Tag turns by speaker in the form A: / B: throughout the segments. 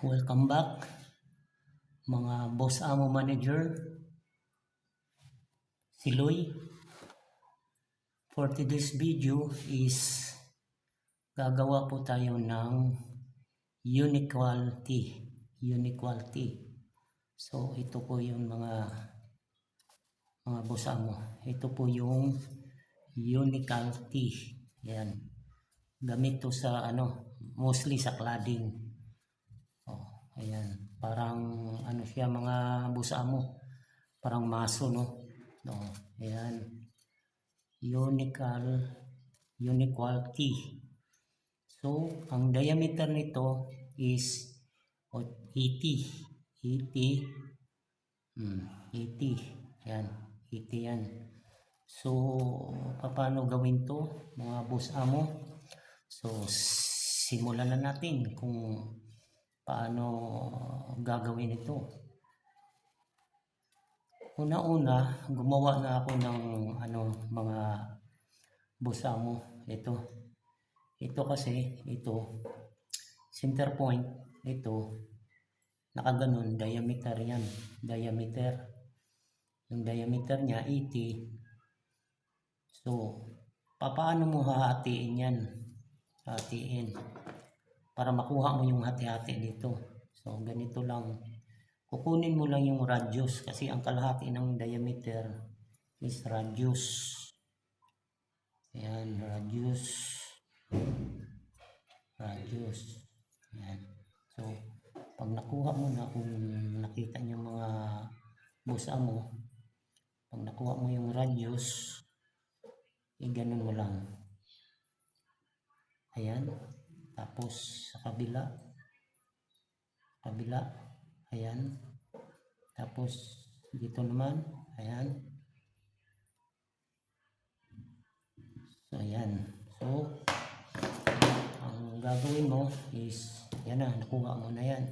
A: Welcome back mga boss amo manager, si Loy. For today's video is gagawa po tayo ng inequality. So ito po yung mga boss amo. Ito po yung inequality. Yan. Gamit to sa mostly sa cladding. Ayan, parang siya mga busa mo, parang maso, no? Ayan, inequality. So ang diameter nito is 80. Ayan, 80 yan. So paano gawin to mga busa mo? So simulan na natin kung paano gagawin ito. Una-una, gumawa na ako ng mga busa mo. Ito kasi, center point, nakaganon, diameter yan. Yung diameter niya, 80. So, paano mo hahatiin yan? Para makuha mo yung hati-hati dito. So ganito lang, kukunin mo lang yung radius kasi ang kalahati ng diameter is radius. Ayan, radius. Ayan. So pag nakuha mo na, kung nakita nyo mga busa mo, pag nakuha mo yung radius, ganun mo lang. Ayan. Tapos sa kabila, ayan. Tapos dito naman, ayan. So ayan. So ang gagawin mo is, yan na, nakuha mo na yan.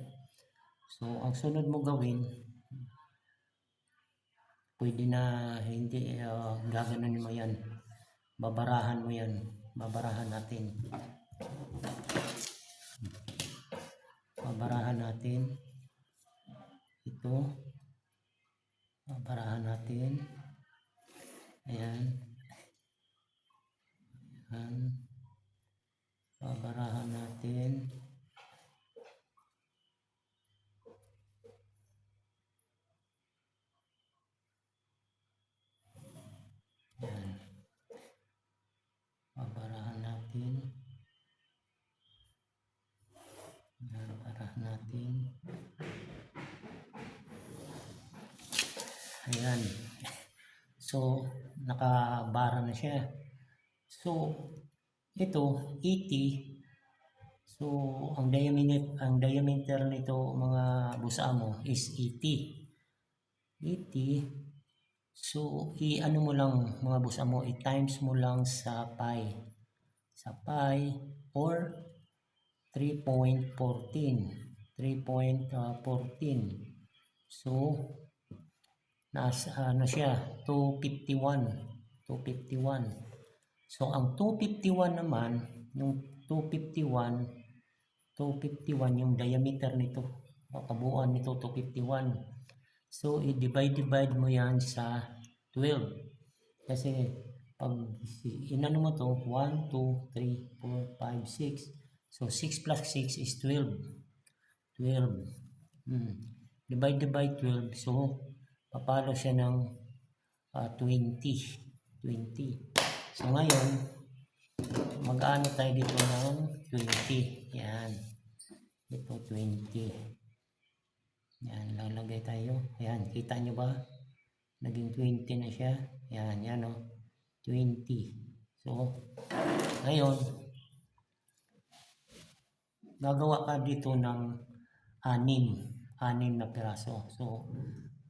A: So ang sunod mo gawin, pwede na hindi gaganon mo yan. Babarahan mo yan. Babarahan natin. Ito, babarahan natin. Ayan, babarahan natin. Ayan, babarahan natin. Ayan. So nakabara na siya. So ito 80. So ang diameter nito mga busa mo is 80. So i-ano mo lang mga busa mo, i-times mo lang sa pi. Or 3.14. So nasa siya 251. So ang 251 naman, yung 251 yung diameter nito, kabuuan nito 251. So i-divide mo yan sa 12. Kasi pag inano mo to, 1, 2, 3, 4, 5, 6. So 6 plus 6 is 12. Divide by 12. So papalo siya ng 20. So ngayon, mag-ano tayo dito ng 20. Yan. Ito 20. Yan, lalagay tayo. Yan, kita nyo ba? Naging 20 na siya. Yan o. 20. So, ngayon, gagawa ka dito ng 6 na piraso. So,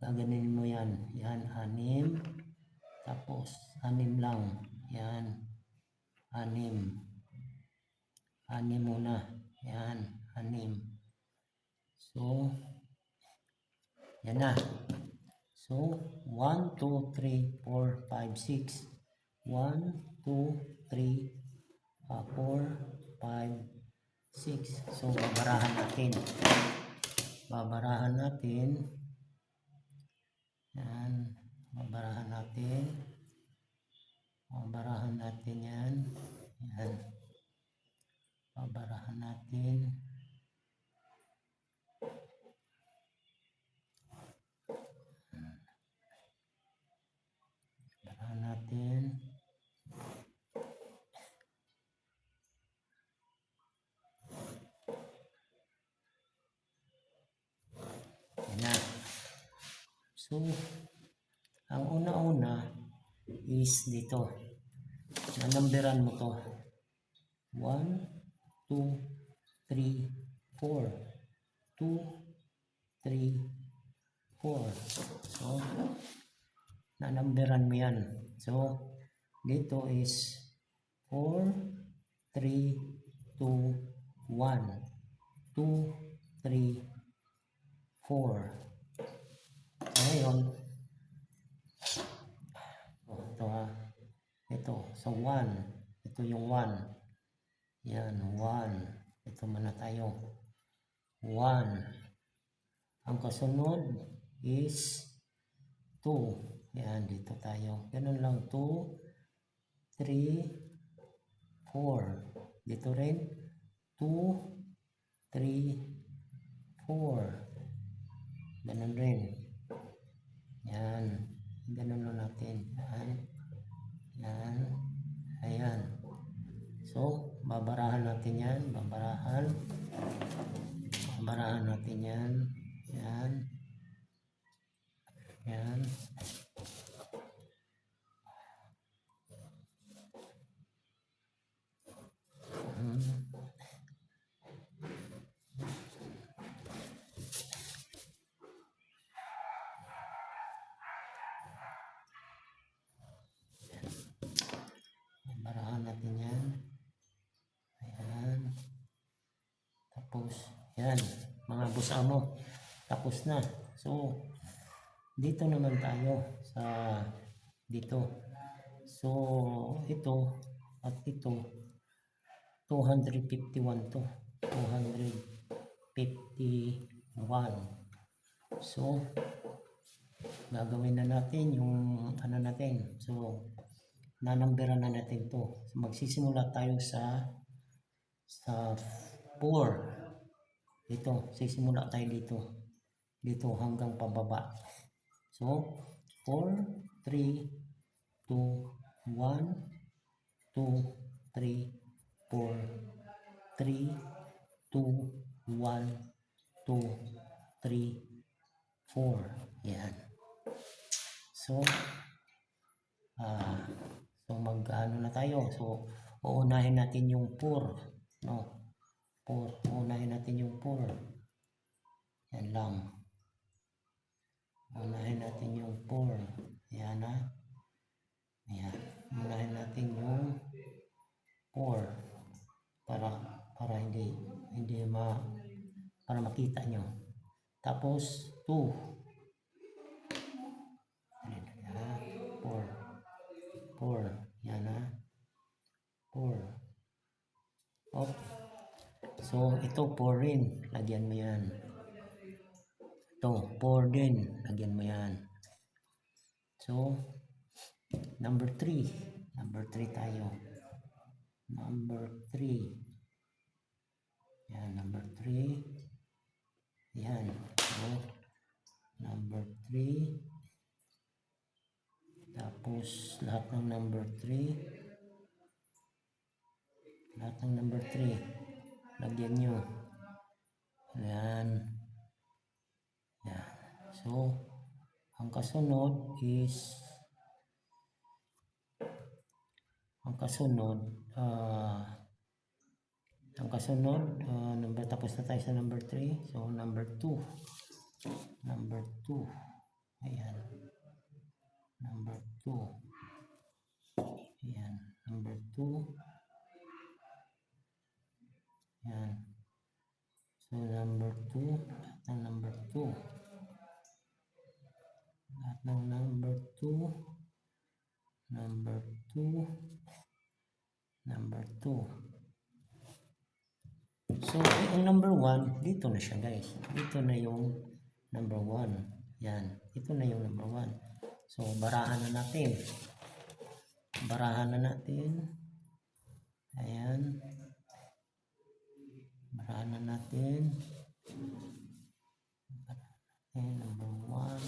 A: gaganin mo yan. Yan, 6. Tapos, 6 lang. Yan. 6 muna. Yan, 6. So, yan na. So, 1, 2, 3, 4, 5, 6. 1, 2, 3, 4, 5, 6. So, babarahan natin. babarahan natin. Yan, babarahan natin. Babarahan natin yan. Yan. Babarahan natin. Babarahan natin. Yan na. So, ang una-una is dito. Nanumberan mo to. 1, 2, 3, 4. 2, 3, 4. So, nanumberan mo yan. So, dito is 4, 3, 2, 1. 2, 3, 4. So, ngayon, ito ha. Ito. So, 1. Ito yung 1. Yan, 1. Ito muna tayo. 1. Ang kasunod is 2. Yan, dito tayo. Ganun lang. 2, 3, 4. Dito rin. 2, 3, 4. Ganun rin. Yan. Ganun lang natin. Yan. Yan. Ayan. So, babarahan natin yan. Babarahan. Babarahan natin yan. Yan. Yan. Babarahan natin yan. Ayan. Tapos, yan. Mga boss amo. Tapos na. So, dito naman tayo sa dito. So, ito at ito 251 to. 251. So, gagawin na natin yung ano natin. So, nanumberan na natin to. So, magsisimula tayo sa 4. Dito, sisimula tayo dito. Dito hanggang pababa. So, 4, 3, 2, 1, 2, 3, 4, 3, 2, 1, 2, 3, 4. Yan. So, mag-ano na tayo. So, uunahin natin yung 4. No? 4. Uunahin natin yung 4. Yan lang. Unahin natin yung 4. Ayan na. Ayan. Unahin natin yung 4. Para hindi para makita nyo. Tapos 2. Ayan. 4. 4. Yan na. 4. Okay. So, ito 4 rin. Lagyan mo yan. Ito, 4 din. Lagyan mo yan. So, number 3. Number 3 tayo. Number 3. Yan, number 3. Yan. So, number 3. Tapos, lahat ng number 3. Lahat ng number 3. Lagyan nyo. Yan. Yan. So, ang kasunod is number, tapos na tayo sa number 3. So, number 2. Number 2. Ayan. Number 2. Ayan. Number 2. Ayan. So, number 2. Lahat ng number 2. Lahat ng number 2. Number 2. Number 2. So, yung number 1, dito na siya guys. Dito na yung number 1. Yan. Ito na yung number 1. So, barahan na natin. Barahan na natin. Ayan. Barahan na natin. Ayan, number 1.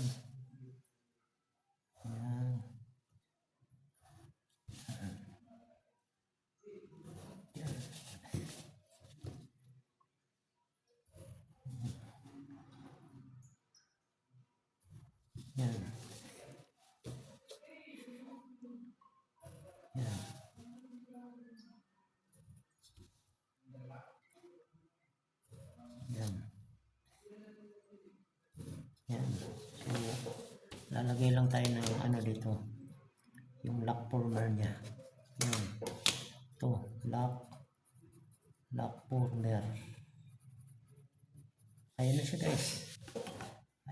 A: Ayan. Yan. Yan. Yan. Yan. So, lalagay lang tayo ng ano dito. Yung lock former niya. Yan. Ito, lock former. Ayan na siya guys.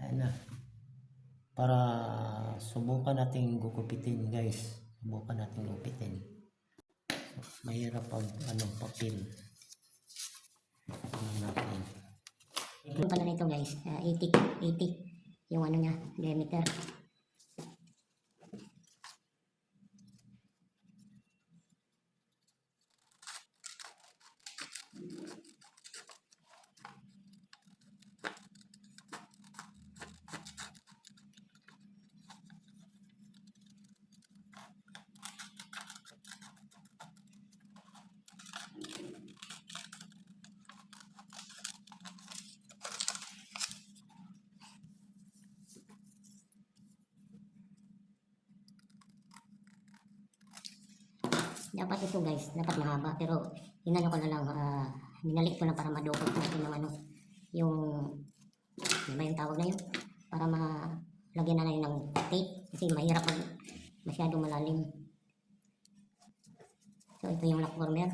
A: Ayan na. Para subukan natin gugupitin guys. Subukan natin gugupitin. So, mahirap pag papel. Natin.
B: Ito pala nito guys, 80 yung ano niya, diameter. Dapat ito guys, dapat mahaba, pero inano ko na lang, minalik ko lang para madukot natin ng ano, yung, ano ba yung tawag na yun? Para malagyan na lang ng tape, kasi mahirap pag masyadong malalim. So ito yung lock former.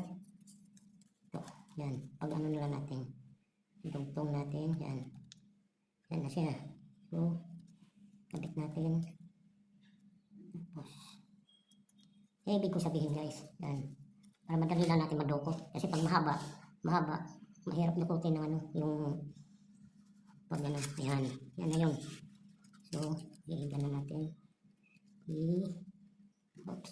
B: Ito, yan, pag ano nila natin, dugtong natin, yan. Yan na siya. So, kabit natin. Tapos, ibig ko sabihin guys, yan, para madali lang natin madukot. Kasi pag mahaba, mahirap dukutin ng ano, yung pag ano, yan na yun. So, ihigan na natin. Oops.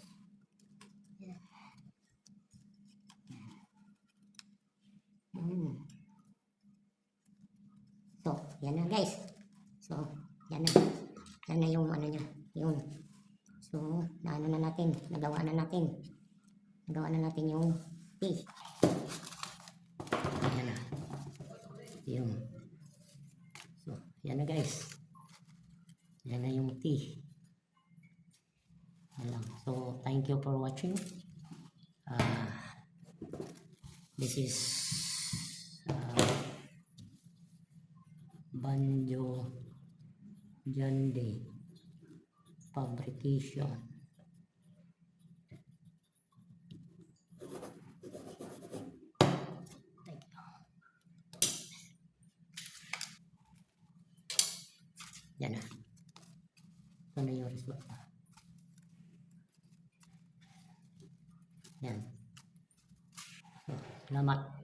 B: So, yan na guys. So, yan na yung ano niya, yun. So, naano na natin, nagawa na natin yung T. Yan na. Yun. So, yan na guys. Yan na yung T. Yan lang. So, thank you for watching. This is Banjo Jande fabrication. Yan na. Ito na yung resulta. Yan. So, salamat.